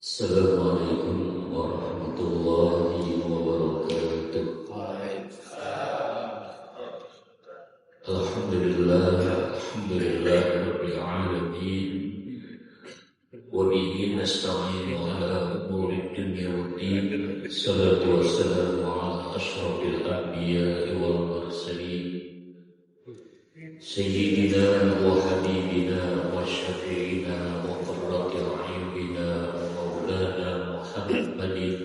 Assalamualaikum warahmatullahi wabarakatuh. Alhamdulillah rabbil alamin. Wa bihi nasta'inu ala umuri dunya waddin. Salatu wassalamu ala asyrafil anbiya'i wal mursalin. Sayyidina wa habibina wa syafi'ina wa qurrati a'yunina Maulana Muhammadin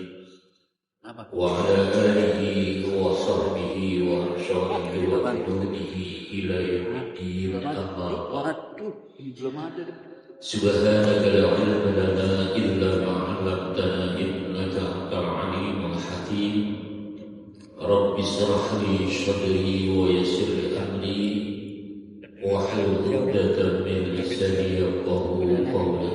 wa ala alihi wa sahbihi wa anshabihi wa adudihi ila yaumiddin amma ba'du. Subhanaka la ilma lana illa ma 'allamtana innaka antal alimul hakim. Rabbi shrah li sadri wa yassir li amri wahlul 'uqdatam min lisani yafqahu qawli.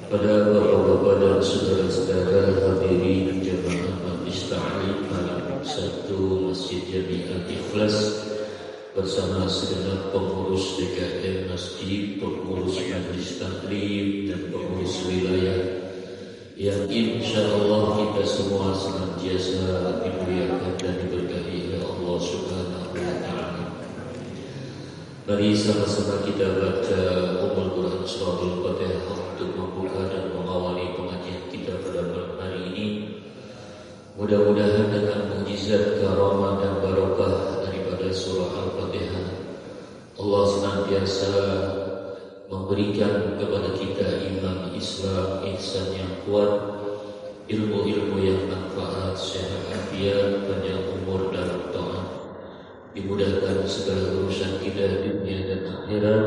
Pada bapak-bapak dan saudara-saudara hadirin jemaah Majlis Ta'lim Malam 1 Masjid Jami'at Ikhlas bersama segenap pengurus DKM Masjid, pengurus Majlis Taklim dan pengurus wilayah yang insyaallah kita semua senantiasa dimuliakan dan diberkahi oleh Allah Subhanahu wa taala. Mari sama-sama kita baca Ummul Quran Suratul Fatihah untuk membuka dan mengawali pengajian kita pada malam hari ini. Mudah-mudahan dengan mukjizat, karamah dan barokah daripada surah Al-Fatihah, Allah senantiasa memberikan kepada kita iman, Islam, ihsan yang kuat, ilmu-ilmu yang manfaat, sehat afiat, panjang umur dan taat. Dimudahkan segala urusan kita dunia dan akhirat,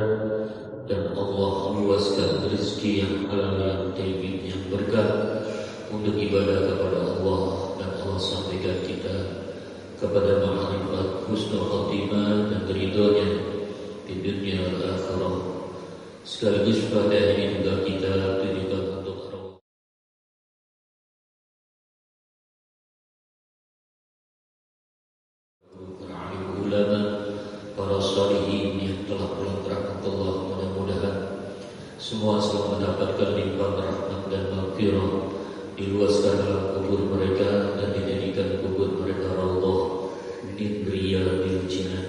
dan Allah luaskan rezeki yang halal, yang thayyib, yang berkah untuk ibadah kepada Allah, dan Allah sampaikan kita kepada ma'rifat husnul khatimah dan ridhonya di dunia dan akhirat. Sekaligus pada ini juga kita tujukan untuk para sholihin yang telah pulang rahmat Allah. Mudah-mudahan semua selalu mendapatkan limpahan rahmat dan maghfirah, diluaskan dalam kubur mereka dan dijadikan kubur mereka raudhah min riyadil jinan.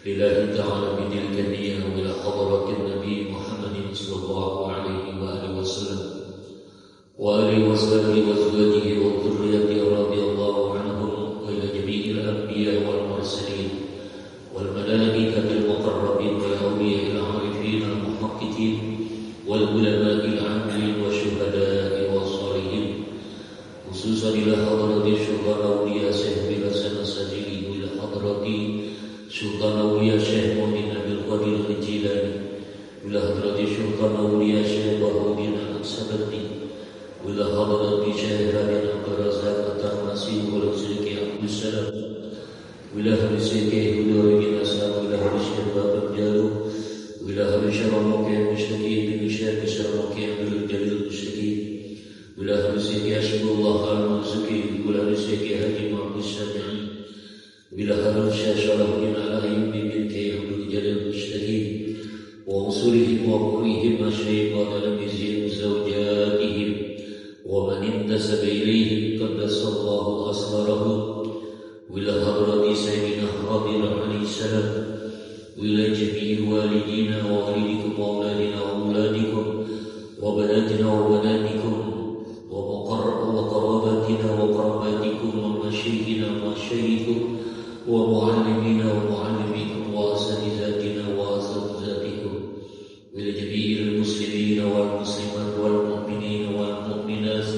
Lillahi ta'ala bidil kaniyah wa ila hadratin Nabi Muhammadin sallallahu alaihi wa alihi wasallam wa alihi wasahbihi wa azwajihi wa dhurriyyatihi radhiyallahu anhum wa ila jami'il anbiya wal mursalin والملائكة المقربين والأولياء العارفين المحققين والعلماء العاملين والشهداء والصالحين خصوصا إلى حضرة الشيخ أولياء شيخ بن حسن السجيلي وإلى حضرة سلطان أولياء شيخ مؤمن بن القدير الجيلاني وإلى حضرة سلطان أولياء شيخ بهاء السبتي وإلى حضرة شيخ عبد الرزاق الترمسي والشيخ عبد السلام وإلى أهل السيكي ودوري نساء وإلى أهل الشباب الجالو وإلى أهل شرمك المشتكين بمشاك شرمك بالجليل المشتكين وإلى أهل السيكي أشهد الله المرزقين وإلى أهل السيكي هدي معبد السامعين وإلى أهل الشاشرة من الأيوب بنت بالجليل المشتكين وأصولهم وقريهم الشيطان لمزهم زوجاتهم ومن انتسب إليهم قدس الله أسرارهم وإلى حضرة سيدنا خضر عليه السلام وإلى جميع والدينا ووالدكم وأولادنا وأولادكم وبناتنا وبناتكم وقراباتنا وقراباتكم ومشايخنا ومشايخكم ومعلمينا ومعلميكم وأساتذتنا وأساتذتكم وإلى جميع المسلمين والمسلمات والمؤمنين والمؤمنات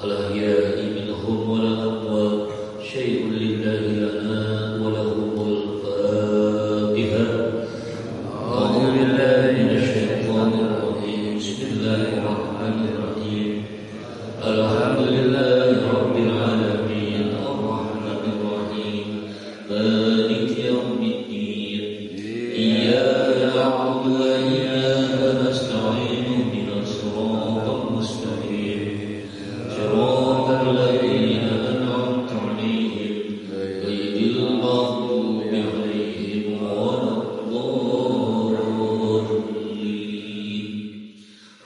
الأحياء منهم والأموات شيء لله لنا ولهم الفاتحة. أعوذ بالله من الشيطان الرجيم. بسم الله الرحمن الرحيم. الحمد لله رب العالمين الرحمن الرحيم مالك يوم الدين إياك نعبد وإياك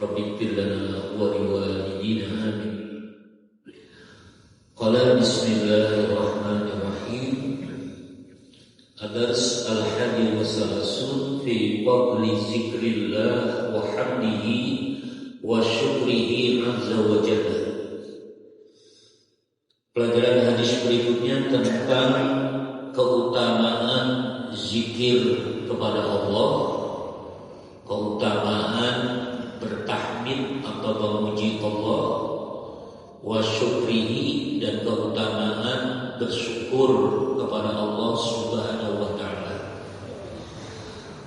Rabbi ighfir lana wa liwalidina amin. Qala bismillahirrahmanirrahim. Ad-dars al-hadi wa salasun fi fadli zikrillah wa hamdihi wa syukrihi azza wa jalla. Pelajaran hadis berikutnya tentang keutamaan zikir kepada Allah, keutamaan bertahmid atau memuji Allah, wa syukrihi, dan keutamaan bersyukur kepada Allah Subhanahu wa taala.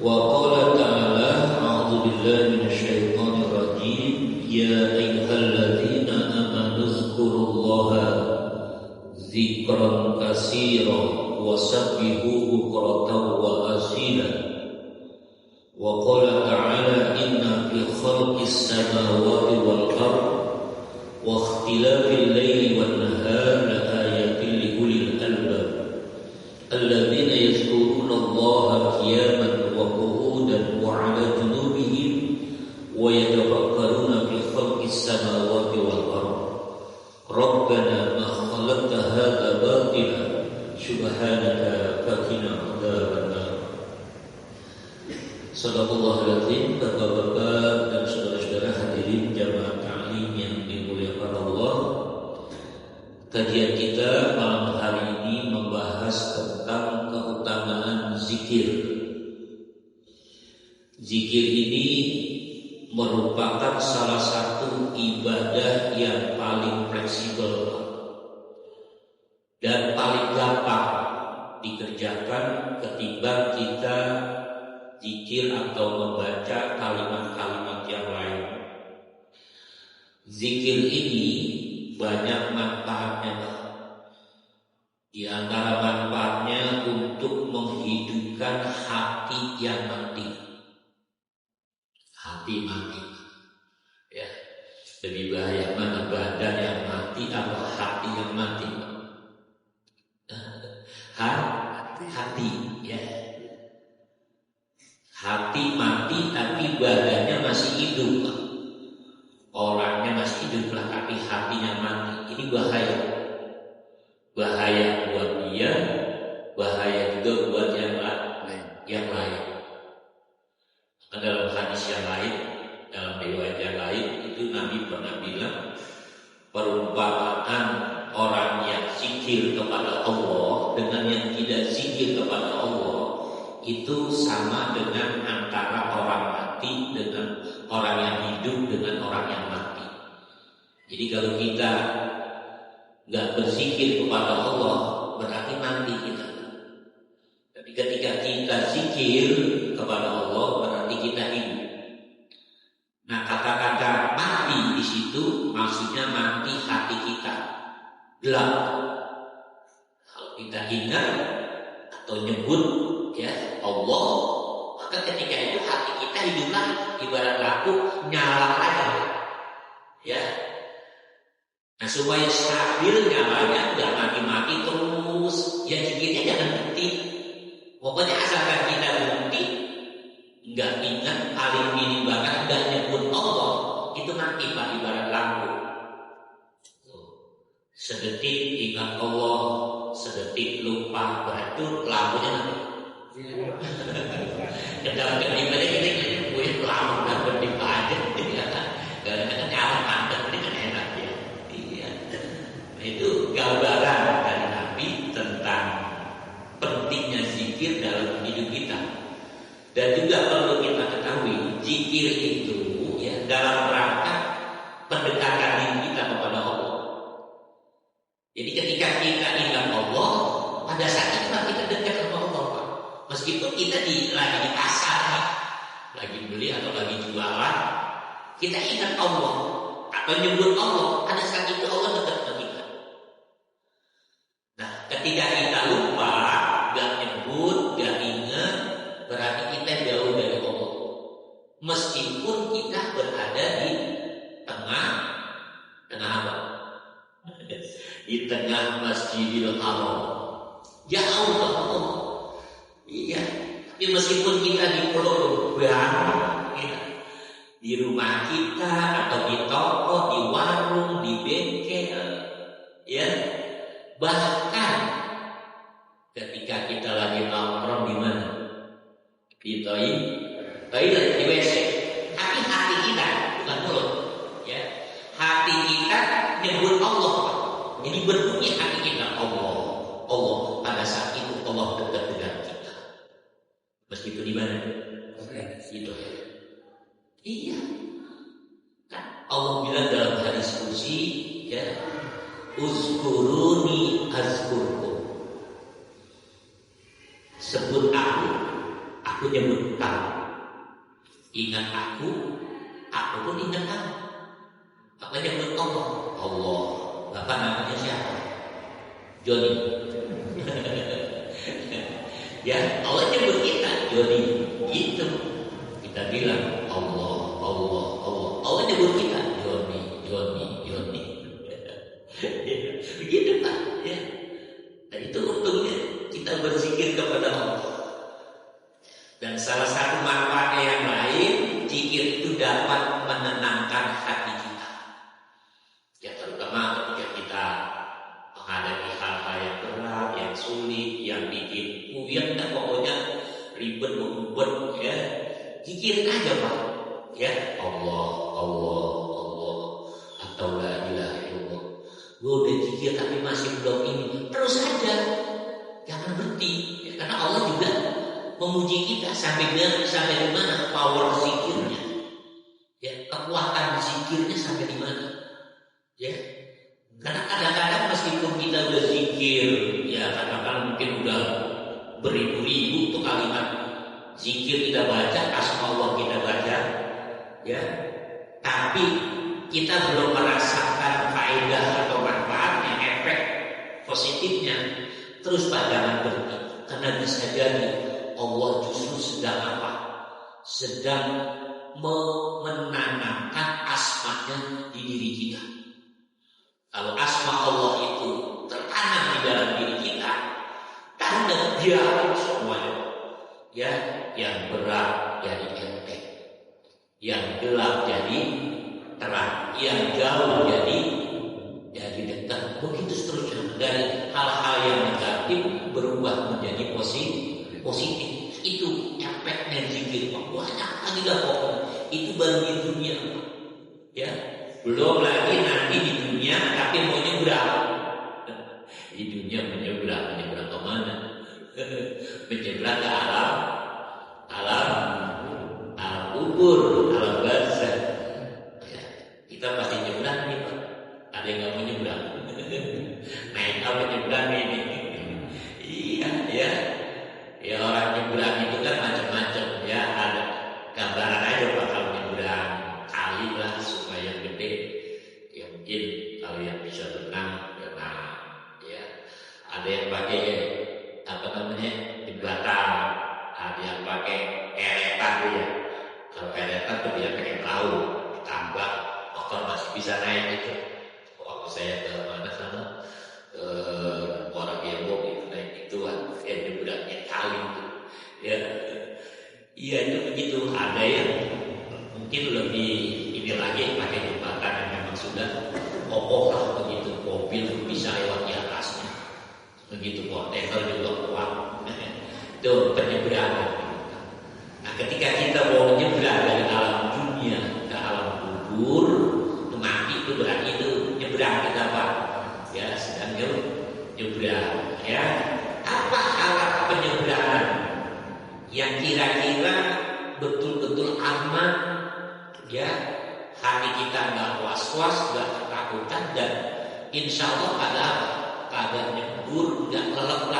Wa qala ta'ala, a'udzu billahi minasyaitonir rajim, ya ayyuhalladzina amanu dzkurullaha dzikran katsiran wa sabbihuhu bukratan wa asila. Wa qala ta'ala, inna fi khalqis samawati wal ardh wa ikhtilafil laili wan nahari la ayatin li ulil albab alladzina yazkuruna Allaha qiyaman wa qu'udan wa 'ala junubihim wa yatafakkaruna fi khalqis samawati wal ardh rabbana ma khalaqta hadza batila subhanaka faqina adzabannar. Sadaqallahul azim. Bapak-bapak dan saudara-saudara hadirin jamaah ta'lim yang dimuliakan Allah, kajian kita malam hari ini membahas tentang keutamaan zikir. Zikir ini merupakan salah satu ibadah yang paling fleksibel dan paling gampang dikerjakan ketimbang kita zikir atau membaca kalimat-kalimat yang lain. Zikir ini banyak manfaatnya. Di antara manfaatnya untuk menghidupkan hati yang mati. Hati mati. Ya, lebih bahaya mana badan yang mati atau hati yang mati? Hati, ya. Hati mati tapi badannya masih hidup. Orangnya masih hidup lah tapi hatinya mati. Ini bahaya. Bahaya buat dia, bahaya juga buat yang lain. Dalam hadis yang lain, dalam riwayat yang lain, itu Nabi pernah bilang perumpamaan orang yang zikir kepada Allah dengan yang tidak zikir kepada Allah itu sama dengan antara orang mati dengan orang yang hidup dengan orang yang mati. Jadi kalau kita nggak berzikir kepada Allah berarti mati kita. Tapi ketika kita zikir kepada Allah berarti kita hidup. Nah, kata-kata mati di situ maksudnya mati hati kita, gelap. Kalau kita ingat atau nyebut ya Allah, maka ketika itu hati kita hidup lagi, ibarat lampu nyala lagi, ya. Nah, supaya stabil nyalanya, nggak mati-mati terus, ya zikirnya jangan berhenti. Pokoknya asalkan kita berhenti, nggak ingat paling minim banget, nggak nyebut Allah, itu nanti Pak ibarat lampu. Sedetik ingat Allah, sedetik lupa, berarti lampunya nanti. Kadang-kadang kita punya lama dan bertipa aja, kadang-kadang nyala mantap, ini kan enak ya. Iya. Itu gambaran dari Nabi tentang pentingnya zikir dalam hidup kita. Dan juga perlu kita ketahui, zikir itu ya dalam rangka pendekatan diri kita kepada Allah. Jadi ketika kita ingat Allah, pada saat itu kita dekat sama Allah. Meskipun kita lagi di pasar, lagi beli atau lagi jualan, kita ingat Allah atau nyebut Allah, pada saat itu Allah dekat sama kita. Nah, ketika kita lupa, gak nyebut, gak ingat, berarti kita jauh dari Allah. Meskipun kita berada di tengah apa? Di tengah Masjidil Haram, jauh dari Allah. Iya, tapi meskipun kita di pulau Bang, di rumah kita atau di toko, di warung, di bengkel, ya. Bahkan ketika kita lagi nongkrong di mana? Di toilet, di WC. Tapi hati kita bukan mulut, ya. Hati kita nyebut Allah. Jadi berbunyi hati kita Allah. Pada saat itu Allah dekat dengan kita. Meskipun di mana? Itu. Iya. Kan Allah bilang dalam hadis qudsi, ya, uzkuruni azkurkum. Sebut aku nyebut kamu. Ingat aku pun ingat kamu. Apa nyebut Allah. Bapak namanya siapa? Joni. Ya, Allah nyebut kita Joni. Itu kita bilang Allah. Allah nyebut kita Joni. Begitu Pak, ya. Dan itu untungnya kita berzikir kepada Allah. Dan salah satu manfaatnya yang lain, zikir itu dapat menenangkan hati kita. Ya, terutama ketika kita menghadapi hal-hal yang berat, yang sulit, yang bikin puyeng, dan pokoknya ribet, ya. Zikirin aja Pak, ya, Allah, atau la ilaha illallah. Gue udah zikir tapi masih belum ini, terus aja, jangan berhenti, ya, karena Allah juga memuji kita sampai di mana power zikirnya, ya, kekuatan zikirnya sampai di mana, ya. Karena kadang-kadang meskipun kita udah zikir, ya kadang-kadang mungkin udah beribu-ribu tuh kalimat zikir kita baca, asma Allah kita baca, ya, tapi kita belum merasakan faedah atau manfaatnya, efek positifnya. Terus Pak, jangan berhenti, karena bisa jadi Allah justru sedang apa? Sedang menanamkan asmanya di diri kita. Kalau asma Allah itu tertanam di dalam diri kita, tanda dia semuanya, ya, yang berat jadi enteng, yang gelap jadi terang, yang jauh jadi dekat. Begitu seterusnya, dari hal-hal yang negatif berubah menjadi positif. Itu efeknya zikir. Banyak lagi lah pokoknya. Itu baru di dunia, ya. Belum lagi nanti di dunia, tapi mau nyebrang. Di dunia menyebrang kemana? Menyebrang ke alam kubur, alam barzakh. Ya, kita pasti nyebrang nih Pak. Ada yang nggak mau nyebrang? Naik apa nyebrang ini? Iya, ya. Ya, orang nyebrang itu kan macam-macam, ya. Ada gambaran aja Pak kalau nyebrang. Kali lah supaya gede. Ya mungkin kalau yang bisa berenang, ya. Ada yang pakai jembatan, ada yang pakai eretan ya. Kalau eretan tuh dia pakai perahu, ditambah motor masih bisa naik itu. Waktu saya ke mana sana, orang Gembong itu naik ituan, nyebrangnya kali itu, ya. Iya itu begitu. Ada yang mungkin lebih ini lagi pakai jembatan yang memang sudah kokoh lah begitu, mobil bisa lewat di atasnya, begitu kontainer juga kuat. Itu penyeberangan. Nah, ketika kita mau menyeberang dari alam dunia ke alam kubur, itu mati, itu berarti itu nyebrang kita Pak, ya, sedang nyebrang, ya. Apa alat penyeberangan yang kira-kira betul-betul aman, ya, hati kita nggak was-was, nggak ketakutan, dan insya Allah kagak nyebur, nggak lelep,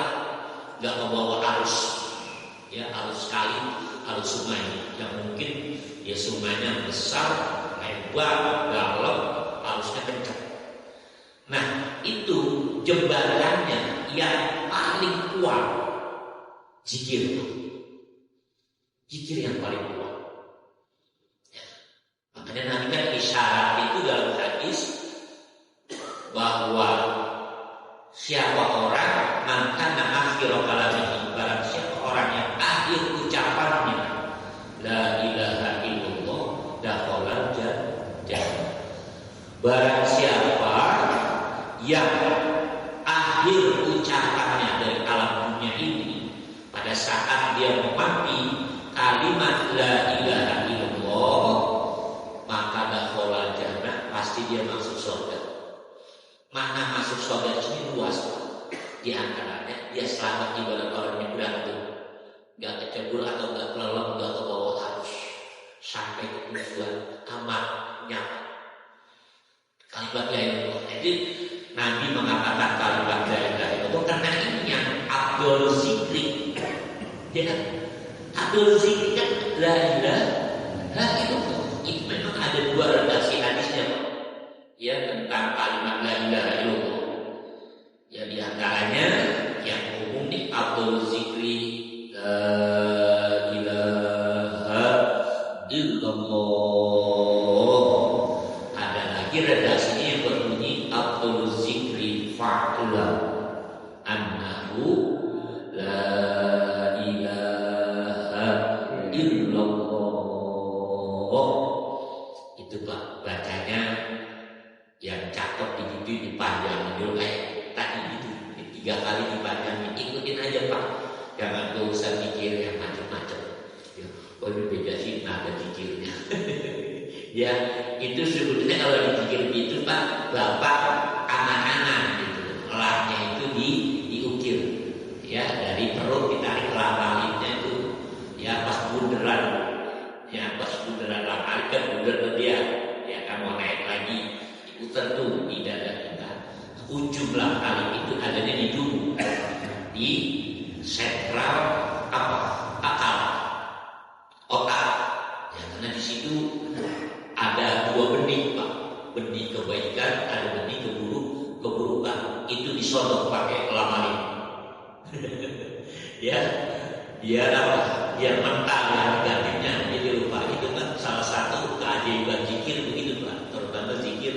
nggak membawa arus, ya, arus kali, arus sungai yang mungkin ya sungainya besar, lebar, dalam, arusnya kencang. Nah, itu jembatannya yang paling kuat, zikir yang paling kuat. Ya. Makanya Nabi kan isyarat itu dalam hadis bahwa siapa orang mangkana akhir kalamihi, barang siapa orang yang akhir ucapannya la ilaha illallah dakhala Barang siapa yang akhir ucapannya dari alam dunia ini pada saat dia mati kalimat la ilaha illallah, maka dakhala jannah, pasti dia masuk surga. Makna masuk surga ini luas. Di antaranya dia selamat ibarat orang yang berantem, gak kecebur atau gak kelelep, gak ke bawah arus, sampai ke tujuan amannya. Kalimat la ilaha illallah. Jadi Nabi mengatakan kalimat la ilaha illallah karena ini yang Abdul Zikri. Ya, Abdul Zikri kan la ilaha illallah. Itu memang ada dua redaksi hadisnya, Pak. Ya, tentang kalimat la ilaha illallah. Ya, di antaranya yang umum nih Abdul Zikri la ilaha illallah. Ada lagi redaksinya yang berbunyi Abdul Zikri fa'lam annahu la ilaha illallah. Itu Pak, bacanya yang cakep begitu dipanjangin dulu tadi itu 3 kali dipanjangin, ikutin aja Pak, jangan gak usah mikir yang macam-macam. Ya, ini beda sih nada zikirnya. Ya, itu sebetulnya kalau dipikir begitu Pak, Bapak anak-anak gitu, lahnya itu diukir. Ya, dari perut ditarik lamalitnya itu. Ya, pas bunderan. Ya, pas bunderan lamalit kan bunder dia. Ya, kamu naik lagi, diputar tuh di dada kita. Ujung langkah itu adanya di tubuh, di sentral apa? Akal, otak. Ya, karena di situ ada 2 benih Pak, benih kebaikan, ada benih keburukan. Itu disodok pakai lamarin. Ya, biar apa? Biar mentah yang negatifnya jadi lupa. Itu kan salah satu keajaiban zikir begitu Pak, terutama zikir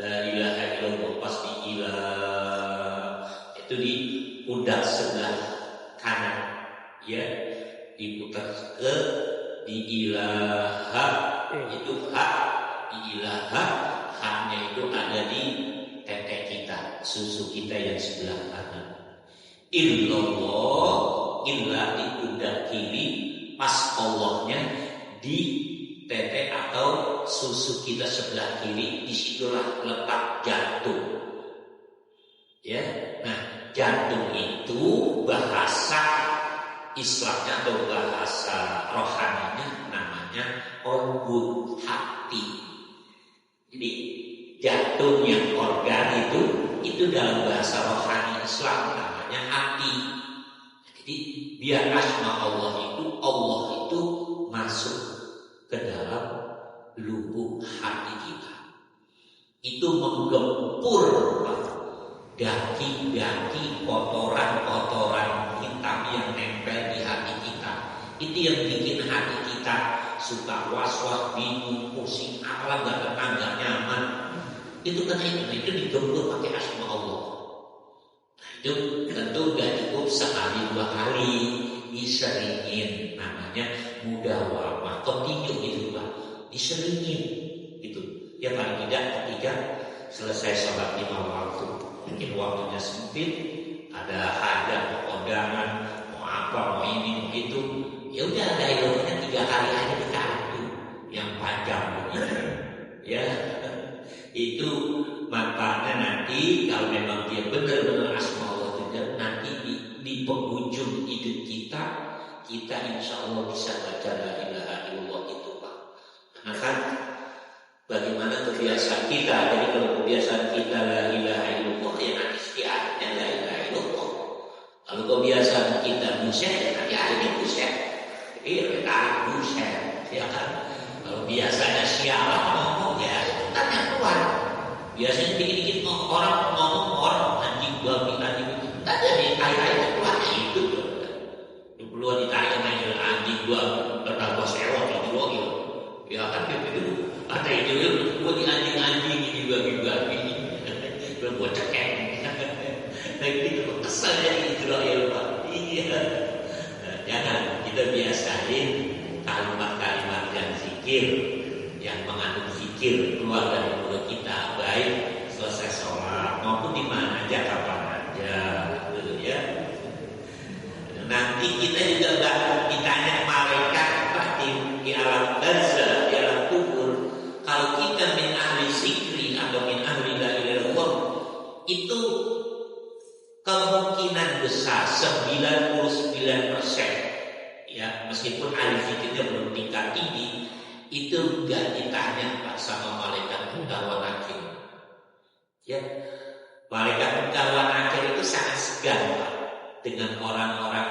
la ilaha illallah, pasti ilah itu di pundak sebelah kanan, ya, diputar ke di ilaha itu hak, di ilaha haknya itu ada di tete kita, susu kita yang sebelah kanan. Illallah, illa di pundak kiri, pas Allahnya di tete atau susu kita sebelah kiri, disitulah letak jantung. Ya, nah jantung itu bahasa Islamnya atau bahasa rohaninya namanya organ hati. Jadi jantung yang organ itu dalam bahasa rohani Islam namanya hati. Jadi biar asma Allah itu masuk ke dalam lubuk hati kita. Itu menggempur daki-daki kotoran-kotoran hitam yang nempel di hati kita. Itu yang bikin hati kita suka was-was, bingung, pusing, apalah gak tenang, gak nyaman. Itu karena itu digempur pakai asma Allah. Nah, itu tentu gak cukup sekali 2 kali, diseringin, namanya mudawamah, continue gitu Pak, diseringin gitu. Ya paling tidak ketika selesai sholat 5 waktu, mungkin waktunya sempit, ada hajat, mau kondangan, mau apa, mau ini, mau itu, ya udah ada ilmunya 3 kali aja kita itu yang panjang begitu. Ya, itu manfaatnya nanti kalau memang dia benar-benar asma Allah itu nanti di penghujung hidup kita insya Allah bisa baca la ilaha illallah itu Pak. Karena kan bagaimana kebiasaan kita, jadi kalau kebiasaan kita la ilaha illallah ya nanti setiapnya la ilaha illallah. Kalau kebiasaan kita buset ya nanti akhirnya buset. Iya, tarik buset, ya kan. Kalau biasanya sialan ngomong ya kan yang keluar. Biasanya dikit-dikit orang ngomong anjing babi anjing, tak jadi air-air keluar itu. Keluar ditarik sama anjing gua bertambah sewot gitu. Ya kan gitu. Ada itu gua di anjing-anjing ini babi-babi. Gua buat cekek. Nah itu kesal dari Israel Pak. Iya. Jangan kita biasain kalimat-kalimat yang zikir, yang mengandung zikir keluar dari mulut kita baik selesai sholat maupun di mana aja kapan aja, gitu ya. Nanti kita juga bakal ditanya malaikat di alam barzah, di alam kubur. Kalau kita min ahli zikri atau min ahli la ilaha illallah, itu kemungkinan besar 99%, ya, meskipun ahli zikirnya belum tingkat tinggi, itu enggak ditanya Pak sama malaikat munkar wa nakir. Ya, malaikat munkar wa nakir itu sangat segan Pak dengan orang-orang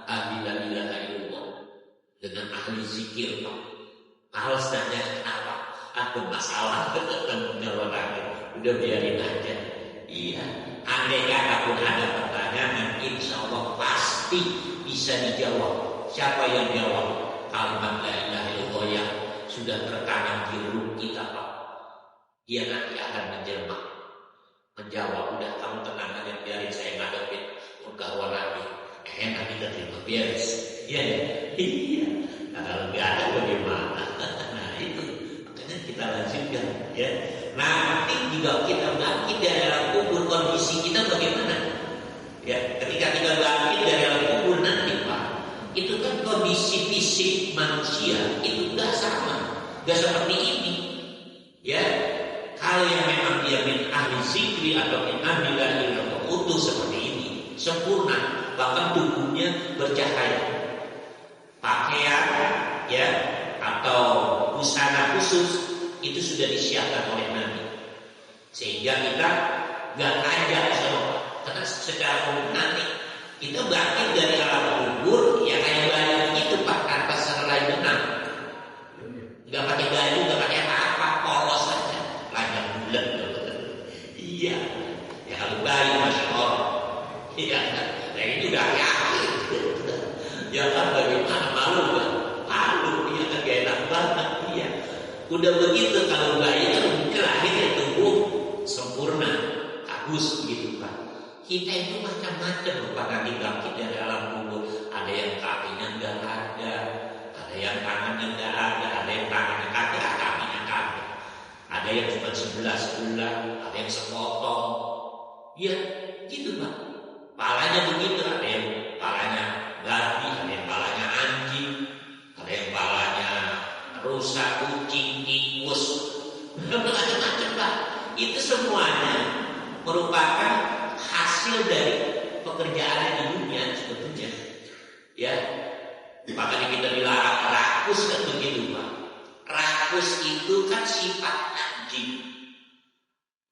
ahli la ilaha illallah, dengan ahli zikir Pak. Males nanya kenapa, ada masalah dengan munkar wa nakir, udah biarin aja. Iya, andai kata pun ada pertanyaan, insya Allah pasti bisa dijawab. Siapa yang jawab? Kalimat la ilaha illallah yang sudah tertanam di ruh kita Pak. Dia nanti akan menjelma, menjawab. Udah kamu tenang aja, biarin saya ngadepin munkar wa nakir. Enak kita terima, beres. Iya, iya. Nah, kalau nggak ada bagaimana? Nah itu, makanya kita lanjutkan, ya. Nah, nanti juga kita bangkit dari alam kubur, kondisi kita bagaimana? Ya, ketika kita bangkit dari alam kubur nanti Pak, itu kan kondisi fisik manusia itu nggak sama, nggak seperti ini. Ya, kalau yang memang dia min ahli zikri atau min ahli la ilaha illallah utuh seperti ini, sempurna, bahkan tubuhnya bercahaya, pakaian, ya, atau busana khusus itu sudah disiapkan oleh Nabi, sehingga kita nggak ngajak semua. Karena secara umum nanti kita bangkit dari alam kubur ya kayak bayi itu Pak, tanpa serelai benang, nggak pakai baju, nggak pakai apa-apa, polos saja, lajang bulan. Iya, ya kalau bayi masya Allah, iya, nah ini udah yakin, ya kan bagaimana malu kan, malu, ya kan gak enak banget, iya. Udah begitu kalau bayi kan lahirnya tubuh sempurna, bagus gitu Pak. Kita itu macam-macam Pak, nanti bangkit dari alam kubur. Ada yang kakinya enggak ada yang tangannya enggak ada yang tangannya kagak, kakinya kagak. Ada yang cuma sebelah, ada yang sepotong. Ya, gitu Pak. Palanya begitu, ada yang palanya babi, ada yang palanya anjing, ada yang palanya rusa, kucing, tikus, macam-macam Pak. Itu semuanya merupakan hasil dari pekerjaan di dunia sebetulnya. Ya, makanya kita dilarang rakus kan begitu Pak. Rakus itu kan sifat anjing.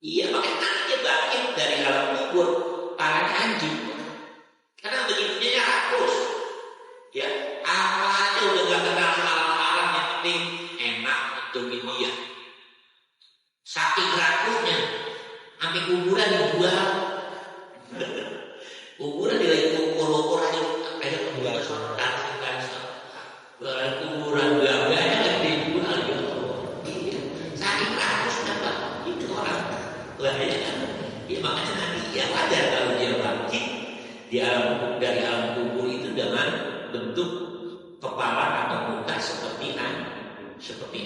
Iya, makanya dia bangkit dari alam kubur palanya anjing. Karena begitu dia rakus. Ya, awalnya udah gak kenal hal-hal yang penting enak untungin dia. Saking rakusnya, sampai kuburan dijual. Kuburan dilagi ukur aja, ada kuburan kan, kuburan banyak kan dijual gitu. Iya, saking rakusnya Pak, itu orang banyak kan. Ya makanya nanti ya wajar kalau dia bangkit dari alam kubur itu dengan bentuk kepala atau muka seperti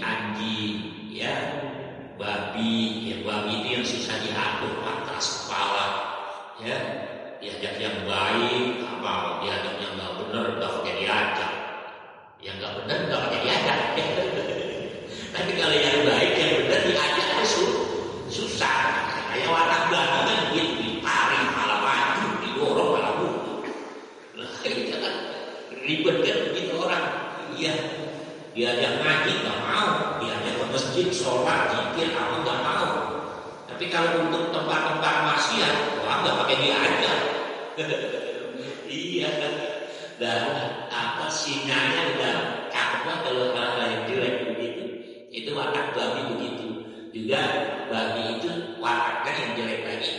anjing, ya, babi, ya babi itu yang susah diatur Pak, keras kepala, ya, diajak yang baik, apa diajak yang nggak benar nggak pakai diajak, yang nggak benar nggak pakai diajak. Tapi kalau yang baik yang benar diajak itu susah, kayak watak babi kan gitu, ditarik malah maju, didorong malah mundur. Nah, itu kan ribet kan begitu orang. Iya, diajak ngaji nggak mau, diajak ke masjid sholat zikir apa nggak mau. Tapi kalau untuk tempat-tempat maksiat, wah nggak pakai diajak. Iya kan, dan apa sinyalnya udah cakep lah kalau hal yang jelek begitu. Itu watak babi begitu. Juga babi itu wataknya yang jelek lagi,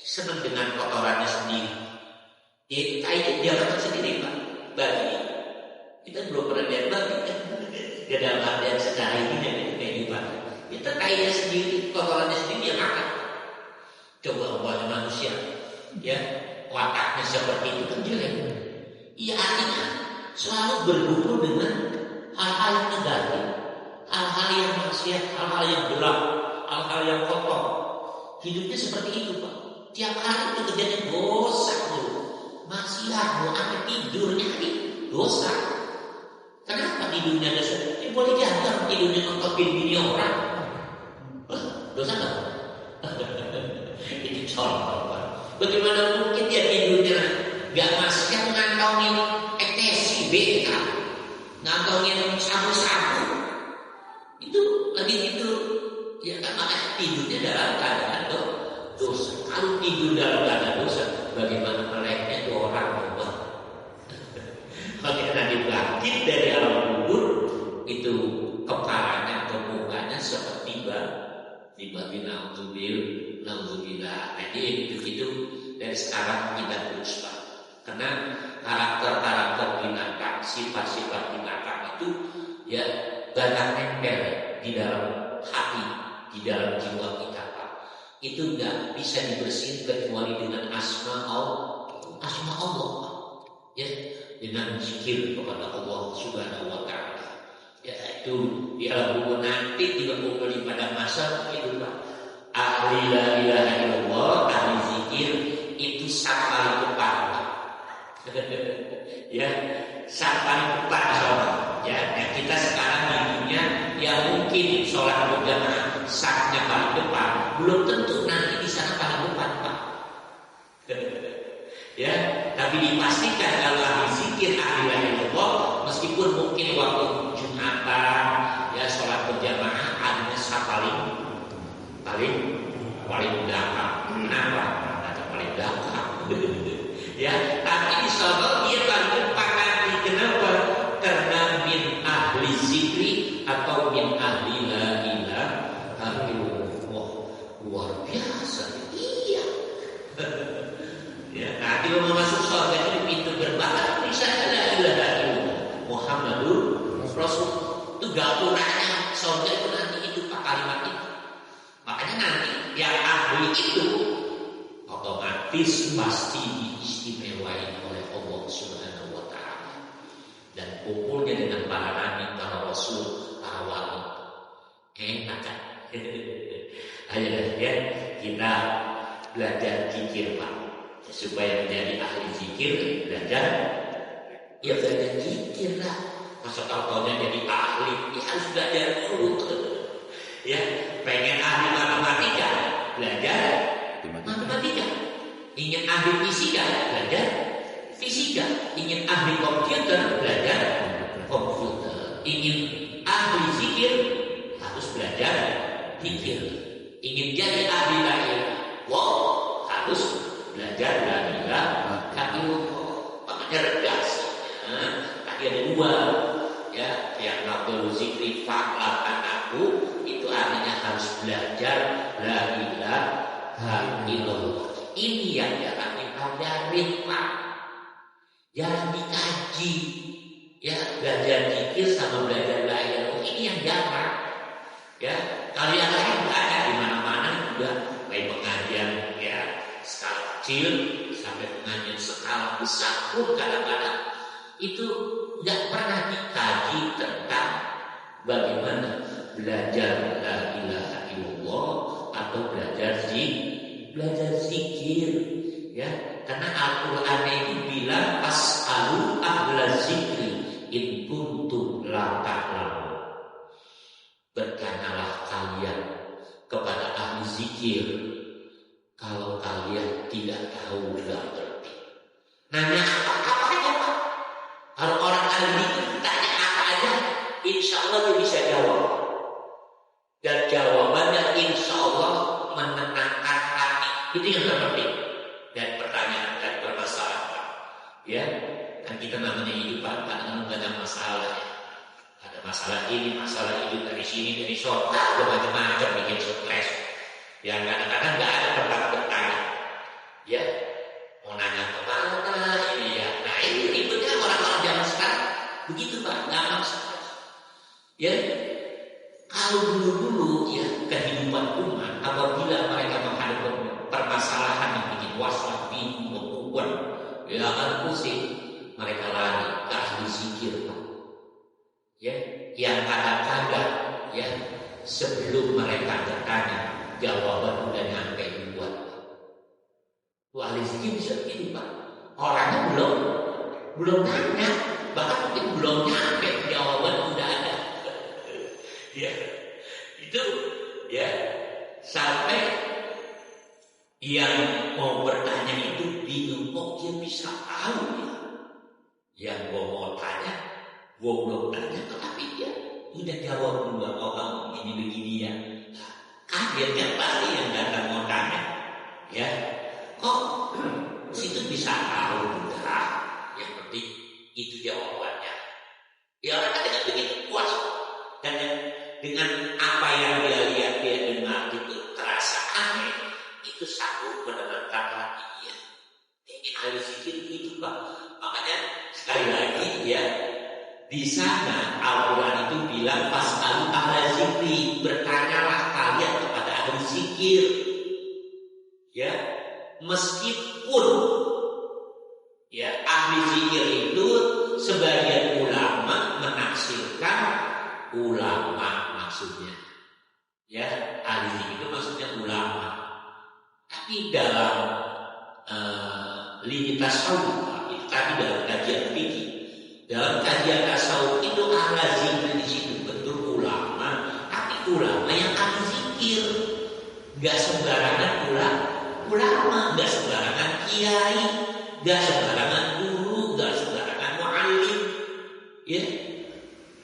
senang dengan kotorannya sendiri. Dia kata sendiri Pak, babi. Kita belum pernah lihat babi kan. Dia dalam artian secara ini dan kehidupan. Kita kaya sendiri, kotorannya sendiri dia makan. Coba buat manusia, ya wataknya seperti itu kan jelek. Iya, artinya selalu bergumul dengan hal-hal yang negatif, hal-hal yang maksiat, hal-hal yang gelap, hal-hal yang kotor. Hidupnya seperti itu, Pak. Tiap hari itu kerjanya dosa dulu. Maksiat, sampai tidurnya ini dosa. Kenapa tidurnya dosa? Boleh jadi tidurnya nonton bini orang. Dosa nggak? Ini contoh, Pak. Bagaimana mungkin dia tidurnya nggak maksiat ngantongin ekstasi, beta, ngantongin sabu-sabu. Itu lagi tidur. Ya kan, makanya tidurnya dalam keadaan dosa. Kalau tidur dalam keadaan dosa, bagaimana meleknya itu orang, Pak? Makanya nanti bangkit dari alam kubur itu kepalanya atau mukanya seperti di nauzubillah. Jadi itu dari sekarang kita terus, Pak. Karena karakter binatang, sifat-sifat binatang itu ya banyak nempel di dalam hati, di dalam jiwa kita, Pak. Itu nggak bisa dibersihin kecuali dengan asma Allah, Pak. Ya, dengan zikir kepada Allah Subhanahu wa Ta'ala. Ya, itu di alam kubur nanti dikumpulkan pada masa itu, Pak. Ahli la ilaha illallah, ahli zikir itu sampai depan, Pak. Ya, sampai depan, ya. Dan kita sekarang di dunia ya mungkin sholat berjamaah saatnya paling depan, belum tentu nanti di sana paling depan, Pak. Ya, tapi dipastikan kalau ahli zikir, ahli la ilaha illallah, meskipun mungkin waktu Jumatan ya sholat berjamaah adanya paling belakang. Kenapa? Ada paling belakang. Ya, tapi insya Allah dia paling depan nanti. Kenapa? Karena min ahli zikri atau min ahli la ilaha illallah. Luar biasa. Iya. Ya, nanti mau masuk surga itu pintu gerbang bisa la ilaha illallah Muhammadur Rasul. Itu gapuranya surga itu nanti itu, Pak, kalimat itu. Makanya nanti yang ahli itu otomatis pasti diistimewain oleh Allah Subhanahu wa Ta'ala. Dan kumpulnya dengan para nabi, para rasul, para wali. Enak kan? Ayo ya, kita belajar zikir, Pak. Supaya menjadi ahli zikir, belajar zikir lah. Masa tahu-taunya jadi ahli, ya harus belajar dulu. Ya, pengen ahli matematika, belajar matematika. Ingin ahli fisika, belajar fisika. Ingin ahli komputer, belajar komputer. Ingin ahli zikir, harus belajar zikir. Ingin jadi ahli la ilaha illallah, harus belajar la ilaha illallah. Makanya redaksi. Tadi ada dua, ya, yang nafsu zikri fa'la anakku. Itu artinya harus belajar la ilaha illallah. Ini yang jarang dipelajari, Pak. Jarang dikaji. Ya, belajar zikir sama belajar la ilaha illallah ini yang jarang. Ya, kalau yang lain nggak ada di mana-mana juga. Baik pengajian ya skala kecil sampai pengajian skala besar pun kadang-kadang itu nggak pernah dikaji tentang bagaimana belajar la ilaha illallah atau belajar zikir, ya. Karena Al-Qur'an itu bilang fas'alu ahla zikri in kuntum la ta'lamun. Bertanyalah kalian kepada ahli zikir kalau kalian tidak tahu, tidak ngerti. Nanya apa aja, Pak. Kalau orang ahli zikir tanya apa aja, insya Allah dia bisa jawab. Dan jawabannya insya Allah menenangkan hati. Itu yang terpenting. Dan pertanyaan dan permasalahan, ya. Kan kita namanya hidup, Pak, kadang banyak masalah, ya. Ada masalah ini, masalah itu dari sini, dari sana, ada macam-macam bikin stres. Yang kadang-kadang nggak ada tempat bertanya, ya. Mau nanya kemana ini, ya. Nah ini ribetnya orang-orang zaman sekarang begitu, Pak, nggak masalah. Ya, kalau dulu-dulu ya kehidupan umat apabila mereka menghadapi permasalahan yang bikin was-was, bingung, membuat ya akan pusing, mereka lari ke ahli zikir, Pak. Ya, yang kadang-kadang ya 11 sebelum mereka bertanya, jawaban udah nyampe buat. Ahli zikir bisa begini Pak. Orangnya belum nanya, bahkan mungkin belum nyampe, jawaban udah ada. Ya, itu ya sampai yang mau bertanya itu bingung, kok dia bisa tahu ya? Yang gua mau tanya, gua belum tanya, tapi dia udah jawab dulu, oh kamu begini ya. Akhirnya pasti yang datang mau tanya, ya, kok situ bisa tahu enggak? Yang penting itu jawabannya. Ya orang dengan begitu puas dan dengan apa yang dia lihat, dia dengar itu terasa aneh, itu satu menenangkan hati dia. Ini ahli zikir itu Pak. Makanya sekali lagi ya, di sana Al-Quran itu bilang fas'alu ahla zikri, bertanyalah kalian kepada ahli zikir. Ya, meskipun ya ahli zikir itu sebagian ulama menafsirkan ulama maksudnya. Ya, ahli zikir itu maksudnya ulama. Tapi dalam lini tasawuf itu tadi dalam kajian fikih, dalam kajian tasawuf itu ahli zikir di situ betul ulama, tapi ulama yang ahli zikir, nggak sembarangan ulama, nggak sembarangan kiai, nggak sembarangan guru, nggak sembarangan muallim. Ya,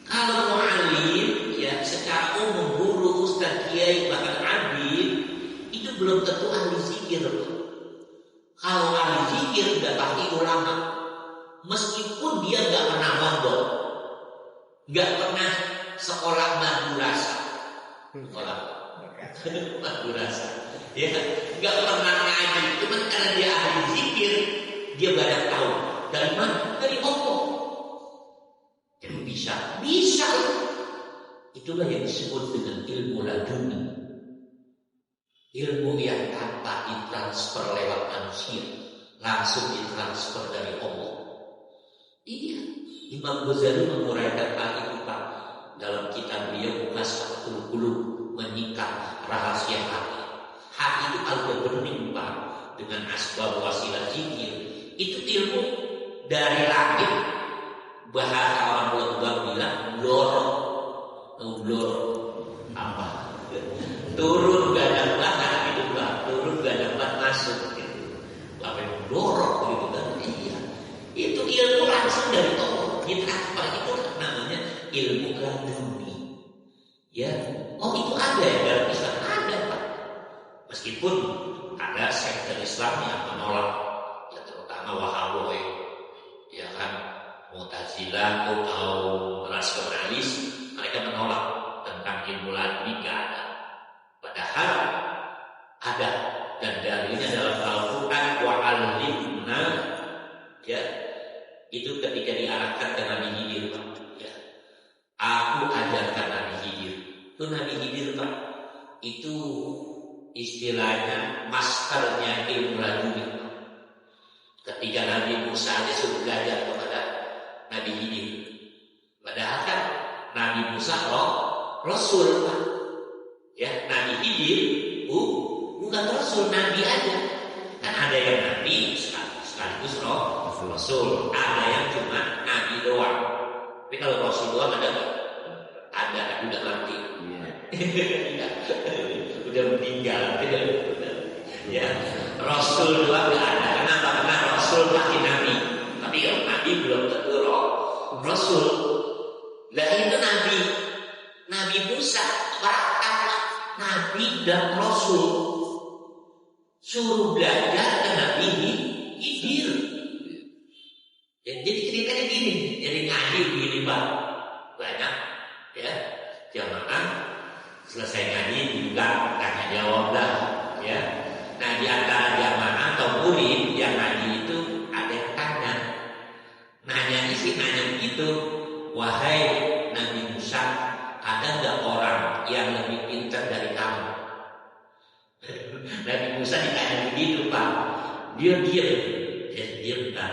kalau muallim ya secara umum guru, ustaz, kiai, bahkan abid itu belum tentu ahli zikir. Kalau ahli zikir udah pasti ulama, meskipun dia nggak pernah mondok, nggak pernah sekolah madrasah, ya, nggak pernah ngaji, cuman karena dia ahli zikir, dia banyak tahu. Dari mana? Dari Allah. Jadi bisa. Itulah yang disebut dengan ilmu laduni. Ilmu yang tanpa ditransfer lewat manusia, langsung ditransfer dari Allah. Iya, Imam Ghazali menguraikan hal itu Pak dalam kitab beliau Muqasatul Qulub, menyingkap rahasia hati. Hati itu kalau bening Pak dengan asbab wasilah zikir, itu ilmu dari langit. Bahasa orang Lembang bilang blorok apa? Turun gak dapat itu Pak, turun gak dapat masuk gitu. Apa yang blorok gitu kan? Iya, itu ilmu langsung dari Allah. Ditransfer itu namanya ilmu laduni. Ya, oh itu ada ya dalam Islam, ada Pak. Meskipun ada sekte Islam yang menolak, ya terutama Wahabi, ya kan, Mu'tazilah atau rasionalis, mereka menolak tentang ilmu laduni, nggak ada. Padahal ada, dan dalilnya dalam Al-Quran wa'allimna, ya, itu ketika diarahkan ke Nabi Khidir Pak, ya, aku ajarkan Nabi Khidir. Itu Nabi Khidir Pak, itu istilahnya masternya ilmu laduni. Ketika Nabi Musa disuruh belajar kepada Nabi Khidir, padahal kan Nabi Musa Rasul Pak. Ya, Nabi Khidir bukan Rasul, Nabi aja. Kan ada yang Nabi sekaligus Rasul, ada yang cuma Nabi doang. Tapi kalau Rasul doang ada nggak? Ada, udah mati. Udah meninggal. Ya, Rasul doang nggak ada. Kenapa? Karena Rasul pasti Nabi. Tapi kalau Nabi belum tentu Rasul. Lah itu Nabi Musa, Nabi dan Rasul suruh belajar ke Nabi Khidir. Jadi ceritanya gini, jadi ngaji begini Pak, banyak ya jamaah selesai ngaji juga tanya jawab lah, ya. Nah di antara jamaah atau murid yang ngaji itu ada yang tanya, nanya begitu, wahai Nabi Musa, ada nggak orang yang lebih pintar dari kamu? Nabi Musa ditanya begitu Pak, dia diam kan?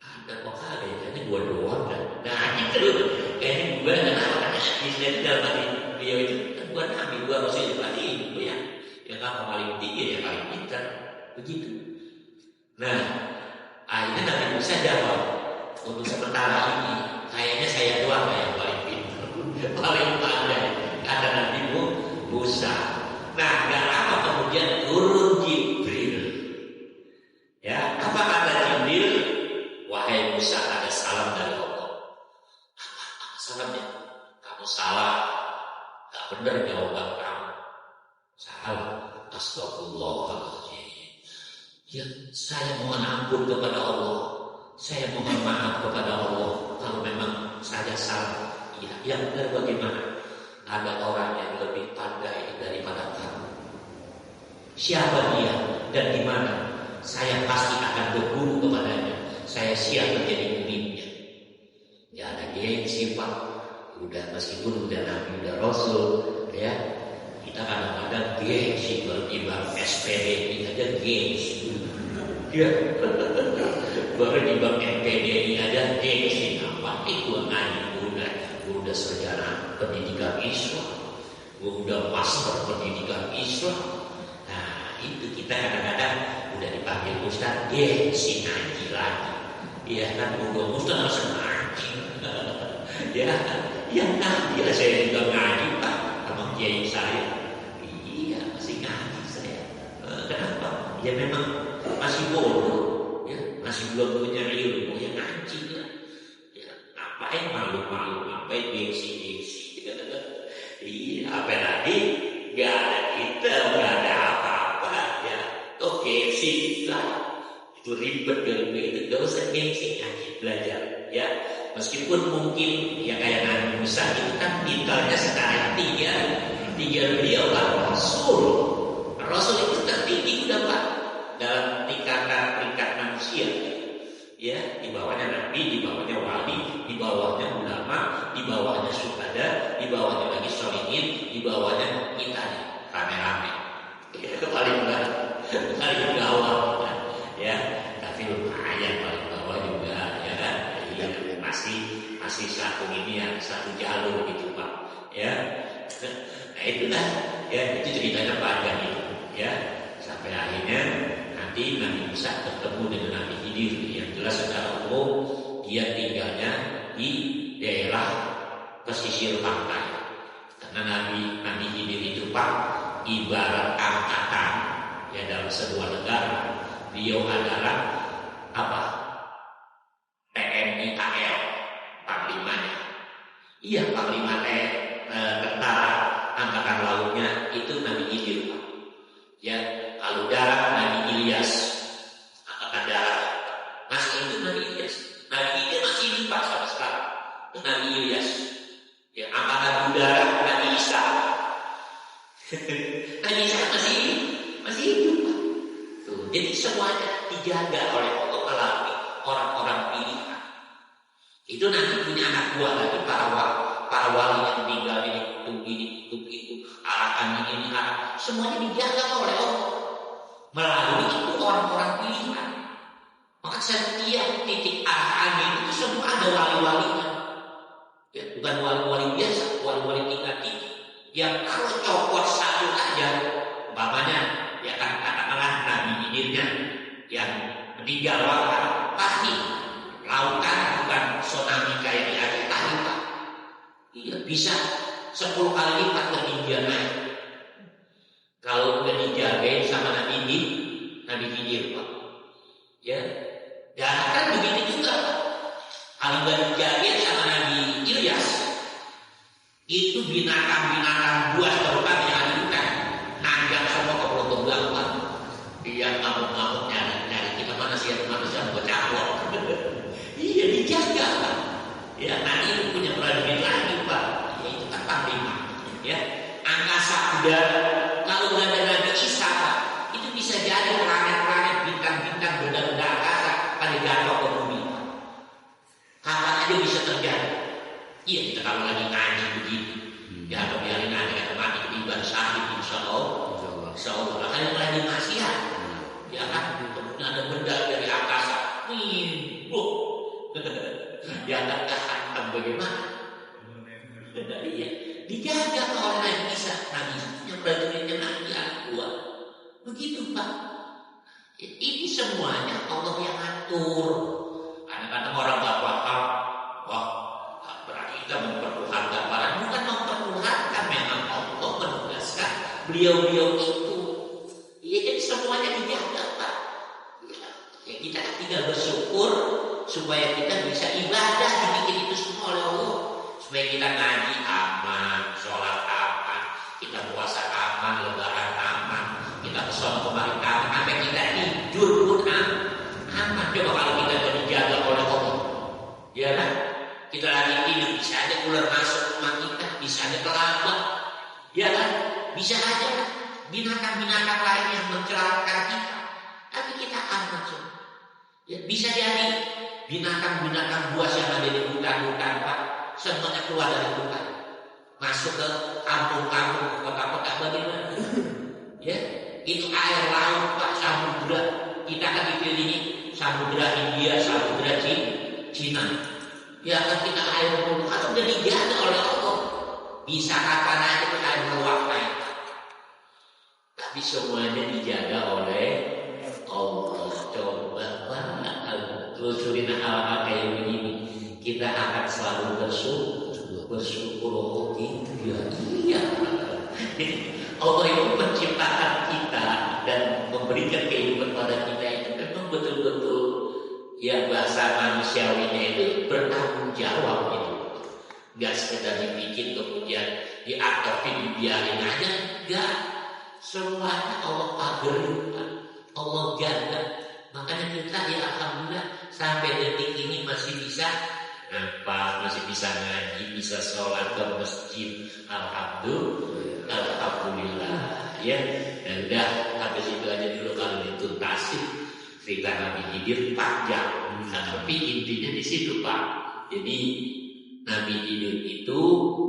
Ada kok ada, kayaknya gua doang kan? Nah gitu, kayaknya gua kenapa? Karena di dalam hati beliau itu kan gua Kenapa paling tinggi ya paling pintar? Begitu. Nah, akhirnya Nabi Musa jawab, untuk sementara ini kayaknya saya doang yang paling pintar, paling pandai. Kata Nabi Musa. Nah, gak lama kemudian turun Jibril. Ya, apa kata Jibril? Wahai Musa, ada salam dari Allah. Apa salamnya? Kamu salah. Gak benar jawaban kamu. Salah. Astagfirullahaladzim. Ya, saya mohon ampun kepada Allah. Saya mohon maaf kepada Allah kalau memang saya salah. Ya, yang benar bagaimana? Ada orang yang lebih pandai daripada kamu. Siapa dia dan di mana? Saya pasti akan berguru kepadanya. Saya siap menjadi muridnya. Ya ada gengsi Pak. Udah meskipun udah Nabi, udah Rasul, ya kita kadang-kadang gengsi bertimbang SPD ini aja gengsi. Ya, baru timbang MPD ini aja gengsi. Apa itu ngaji? Udah sarjana pendidikan Islam, udah master pendidikan Islam. Nah itu kita kadang-kadang udah dipanggil Ustaz, si ngaji lagi. Ya kan udah Ustaz harus ngaji. ya ngaji lah, saya juga ngaji Pak sama kiai saya. Iya masih ngaji saya. Kenapa? Ya memang masih bodoh, ya masih belum punya ilmu, ya ngaji lah. Ngapain malu-malu, ngapain gengsi-gengsi. Iya, apa lagi? Gak ada kita, gak ada apa-apa. Ya, kok gengsi lah. Itu ribet kalau begitu. Gak usah gengsi, ngaji belajar. Ya, meskipun mungkin ya kayak Nabi Musa itu kan pintarnya sekarang tiga beliau lah Rasul. Rasul itu tertinggi udah Pak dalam tingkatan peringkat manusia. Ya, di bawahnya Nabi, di bawahnya wali, di bawahnya ulama, di bawahnya syuhada, di bawahnya lagi sholihin, di bawahnya kita nih, rame-rame. Itu paling bawah, ya. Tapi lumayan paling bawah juga, ya kan? Ya, masih satu ini ya, satu jalur gitu Pak, ya. Nah itulah, ya itu ceritanya panjang itu, ya. Sampai akhirnya nanti Nabi Musa ketemu dengan Nabi Khidir. Yang jelas secara umum dia tinggalnya di daerah pesisir pantai. Karena Nabi Khidir itu Pak ibarat angkatan ya dalam sebuah negara. Beliau adalah apa? TNI AL panglimanya. Iya panglima tentara angkatan lautnya itu Nabi Khidir Pak. Ya kalau darat Nabi Ilyas angkatan darat masih itu Nabi Ilyas. Nabi Ilyas masih hidup Pak sampai sekarang. Itu Nabi Ilyas. Ya angkatan udara Nabi Isa. Nabi Isa masih hidup Pak. Tuh, jadi semuanya dijaga oleh Allah melalui orang-orang pilihan. Itu nanti punya anak buah lagi para wali yang tinggal ini kutub itu arakan ini arah semuanya dijaga oleh Allah. Melalui itu orang-orang pilihan. Maka setiap titik arah angin itu semua ada wali-walinya. Ya, bukan wali-wali biasa, wali-wali tingkat tinggi. Yang kalau copot satu aja, umpamanya ya kan katakanlah Nabi Khidirnya yang meninggal wafat, pasti lautan bukan tsunami kayak di Aceh tadi Pak. Iya bisa 10 kali lipat ketinggian naik. Kalau udah dijagain sama Nabi Khidir Pak. Ya, darat kan begitu juga Pak. Kalau udah dijagain sama Nabi Ilyas, itu binatang-binatang buas terutama yang ada di hutan nanjak semua ke Pulau Tunggal Pak. Dia ngamuk-ngamuk nyari kita manusia bercampur. Iya dijaga Pak. Ya nanti itu punya prajurit lagi Pak. Ya itu kan panglima. Ya angkasa udara. Kalau ada Nabi Isa Pak, itu bisa jadi planet-planet bintang-bintang benda-benda angkasa pada jatuh ke bumi Pak. Kapan aja bisa terjadi. Iya kita kalau lagi ngaji begini, ya atau biarin aja kata mati ketiban syahid insya Allah. Kan yang lagi maksiat, ya kan? Kemudian ada benda dari angkasa, dia akan kehantam bagaimana? Iya, dijaga oleh Nabi Isa. Nabi Isa yang prajuritnya Nabi anak buah. Begitu Pak. Ini semuanya Allah yang atur. Kadang-kadang orang nggak paham, wah berarti kita mempertuhankan barang. Bukan mempertuhankan, memang Allah menugaskan beliau-beliau itu. Ya, jadi semuanya dijaga Pak. Ya, kita tinggal bersyukur supaya kita bisa ibadah dibikin itu semua oleh Allah. Supaya kita ngaji aman, sholat aman, kita puasa aman, lebaran aman, kita kesana kemari aman, sampai kita tidur pun aman. Coba kalau kita dijaga oleh Allah, ya kan? Kita lagi tidur bisa aja ular masuk rumah kita, bisa aja kelabang, ya kan? Bisa aja binatang-binatang lain yang mencelakakan kita, tapi kita aman semua. Ya, bisa jadi binatang-binatang buas yang ada di hutan-hutan Pak, semuanya keluar dari hutan, masuk ke kampung-kampung, ke kota-kota bagaimana? Ya, itu air laut Pak, samudra. Kita kan dikelilingi samudra India, samudra Cina. Ya kan kita air laut kan udah dijaga oleh Allah. Bisa kapan aja air meluap naik. Tapi semuanya dijaga oleh Allah. Coba Pak, telusurin hal-hal kayak begini, kita akan selalu bersyukur. Oh iya. Allah itu menciptakan kita dan memberikan kehidupan pada kita itu memang betul-betul ya bahasa manusiawinya itu bertanggung jawab itu. Gak sekedar dibikin kemudian diaktifin dibiarin aja, enggak. Semuanya Allah pagerin, Allah jaga. Makanya kita ya alhamdulillah sampai detik ini masih bisa masih bisa ngaji, bisa sholat ke masjid. Alhamdulillah ya. Dan udah habis itu aja dulu kalau dituntasin cerita Nabi Khidir panjang. Tapi intinya di situ Pak. Jadi Nabi Khidir itu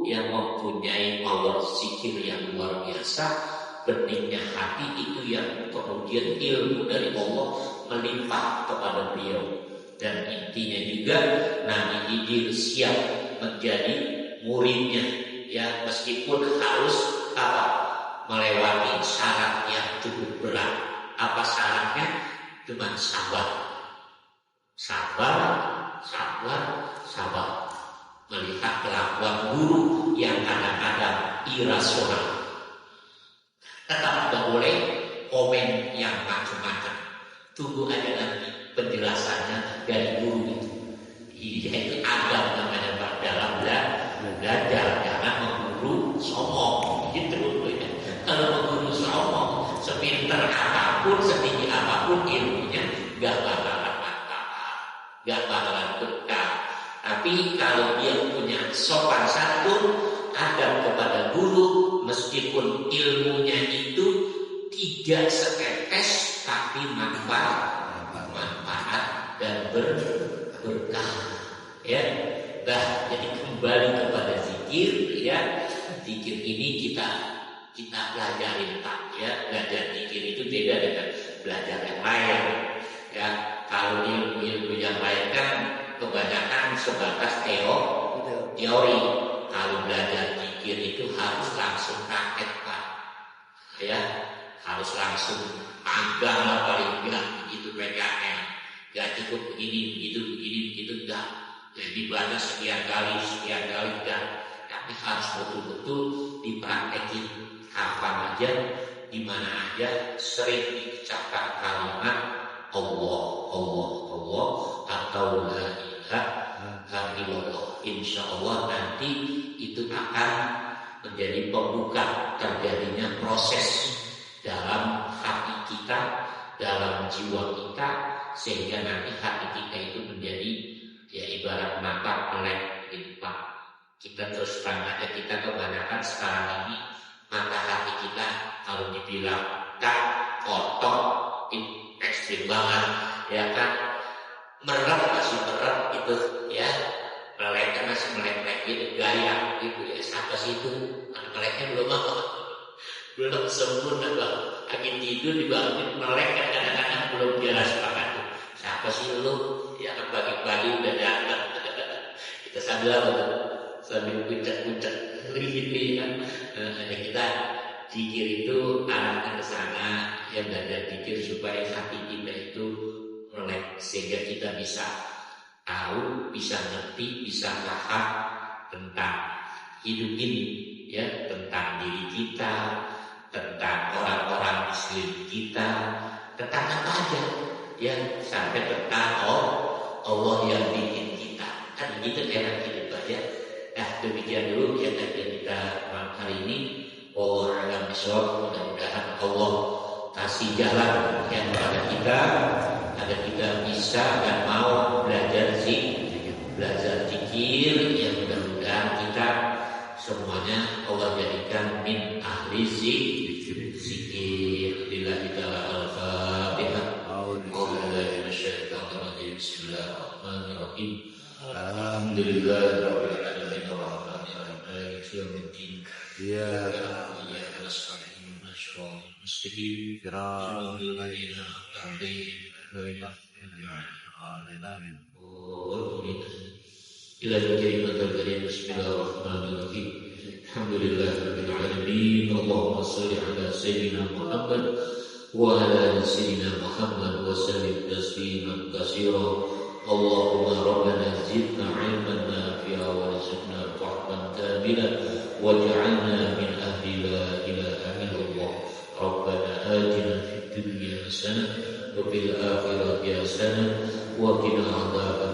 yang mempunyai power zikir yang luar biasa. Beningnya hati itu yang kemudian ilmu dari Allah melimpah kepada beliau. Dan intinya juga Nabi Khidir siap menjadi muridnya, ya meskipun harus melewati syarat yang cukup berat. Apa syaratnya? Cuma sabar, melihat kelakuan guru yang kadang-kadang irasional. Tetap tidak boleh komen yang macam-macam. Tunggu aja nanti penjelasannya dari guru itu. Iya, itu adab namanya Pak dalam belajar. Jangan mengguru somong gitu ya. Kalau mengguru somong, sepinter apapun, setinggi apapun ilmunya, gak bakalan mantap, gak bakalan berkah. Tapi kalau dia punya sopan santun, adab kepada guru, meskipun ilmunya itu tidak setetes, tapi manfaat dan berkah. Ya, jadi kembali kepada zikir. Ya, zikir ini kita pelajarin Pak. Ya, belajar zikir itu beda dengan belajar yang lain. Ya, kalau ilmu yang lain kan kebanyakan sebatas teori. Kalau belajar zikir itu harus langsung praktek Pak. Ya, harus langsung pegang lah paling enggak begitu PKM. Gak cukup begini begitu enggak. Jadi dibaca sekian kali enggak. Tapi harus betul-betul dipraktekin kapan aja, di mana aja, sering diucapkan kalimat Allah atau la ilaha illallah. Insya Allah nanti itu akan menjadi pembuka terjadinya proses dalam hati kita, dalam jiwa kita, sehingga nanti hati kita itu menjadi ya ibarat mata melek gitu Pak. Kita terus terang aja, kita kebanyakan sekarang ini mata hati kita kalau dibilang kotor, ekstrim banget, ya kan, masih merem itu ya. Meleknya masih melek gitu, gaya gitu ya. Siapa sih itu? Meleknya belum sempurna Bang. Angin tidur dibangun melek kan kadang-kadang belum jelas banget. Siapa sih lu? Ya kan pagi-pagi udah datang. Kita sambil puncak gitu ya kan. Kita zikir itu arahkan ke sana yang belajar zikir supaya hati kita itu melek, sehingga kita bisa tahu, bisa ngerti, bisa paham tentang hidup ini, ya, tentang diri kita, tentang orang-orang di sekeliling kita, tentang apa aja, ya, sampai tentang Allah yang bikin kita. Kan begitu enak hidup aja. Nah, demikian dulu yang kita malam hari ini. Allah alam bisawab, mudah-mudahan Allah kasih jalan yang kepada kita agar kita bisa dan mau belajar zikir, yang mudah-mudahan kita semuanya Allah jadikan min ahli zikir. Lillahi ta'ala al-Fatihah. Bismillahirrahmanirrahim. Alhamdulillahirabbil alamin arrahmanir rahim yaumiddin. Ya iyyaka nasta'in wa nasta'in ila kalimatan karim. Bismillahirrahmanirrahim. Alhamdulillahirabbil alamin. Allahumma shalli ala sayyidina Muhammad wa ala ali sayyidina Muhammad wa sallim tasliman katsira. Allahumma rabbana zidna 'ilman nafi'a wa rizqna fahman kamilan waj'alna min ahli la ilaha illallah. Rabbana atina fid dunya hasanah wa fil akhirati hasanah wa qina adzaban